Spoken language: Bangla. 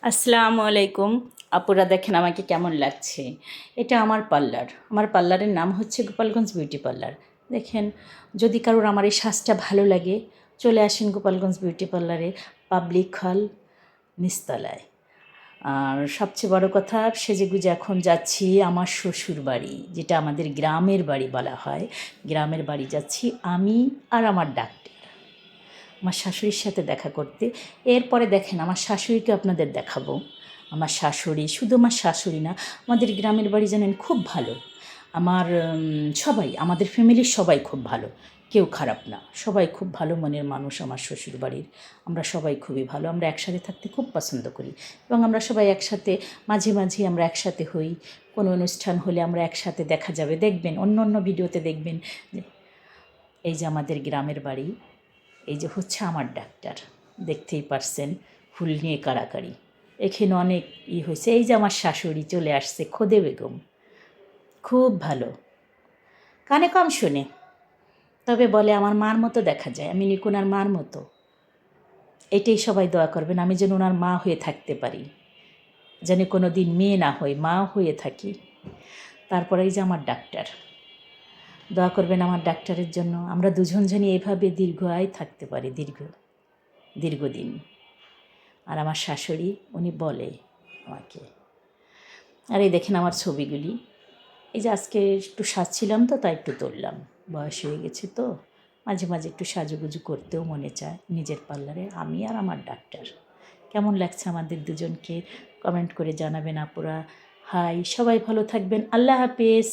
আসসালামু আলাইকুম। আপুরা দেখেন আমাকে কেমন লাগছে। এটা আমার পার্লার। আমার পার্লারের নাম হচ্ছে গোপালগঞ্জ বিউটি পার্লার। দেখেন, যদি কারোর আমার এই সাজটা ভালো লাগে চলে আসেন গোপালগঞ্জ বিউটি পার্লারে, পাবলিক হল, নিচতলায়। আর সবচেয়ে বড় কথা, সেজেগুজে এখন যাচ্ছি আমার শ্বশুর বাড়ি, যেটা আমাদের গ্রামের বাড়ি বলা হয়। গ্রামের বাড়ি যাচ্ছি আমি আর আমার ডাক্তার, আমার শাশুড়ির সাথে দেখা করতে। এরপরে দেখেন আমার শাশুড়িকে আপনাদের দেখাবো। আমার শাশুড়ি, শুধু আমার শাশুড়ি না, আমাদের গ্রামের বাড়ি জানেন খুব ভালো। আমার সবাই, আমাদের ফ্যামিলির সবাই খুব ভালো, কেউ খারাপ না, সবাই খুব ভালো মনের মানুষ আমার শ্বশুর বাড়ির। আমরা সবাই খুবই ভালো, আমরা একসাথে থাকতে খুব পছন্দ করি এবং আমরা সবাই একসাথে, মাঝে মাঝে আমরা একসাথে হই। কোনো অনুষ্ঠান হলে আমরা একসাথে দেখা যাবে, দেখবেন অন্য অন্য ভিডিওতে দেখবেন যে এই যে আমাদের গ্রামের বাড়ি, এই যে হচ্ছে আমার ডাক্তার, দেখতেই পারছেন ফুল নিয়ে কাড়াকাড়ি। এখানে অনেক হয়েছে। এই যে আমার শাশুড়ি চলে আসছে, খোদে বেগম, খুব ভালো, কানে কম শোনে, তবে বলে আমার মার মতো দেখা যায়, আমি নিকুনার মার মতো। এটাই সবাই দোয়া করবেন, আমি যেন ওনার মা হয়ে থাকতে পারি, যেন কোনো দিন মেয়ে না হই, মা হয়ে থাকি। তারপরে এই যে আমার ডাক্তার, দোয়া করবেন আমার ডাক্তারের জন্য, আমরা দুজন জানি এভাবে দীর্ঘায়ু থাকতে পারি, দীর্ঘদিন। আর আমার শাশুড়ি, উনি বলে আমাকে। আর এই দেখেন আমার ছবিগুলি, এই যে আজকে একটু সাজছিলাম তো তাই একটু তুললাম, বয়স হয়ে গেছে তো মাঝে মাঝে একটু সাজুগুজু করতেও মনে চায় নিজের পার্লারে। আমি আর আমার ডাক্তার, কেমন লাগছে আমাদের দুজনকে কমেন্ট করে জানাবেন আপুরা। হাই, সবাই ভালো থাকবেন, আল্লাহ হাফেজ।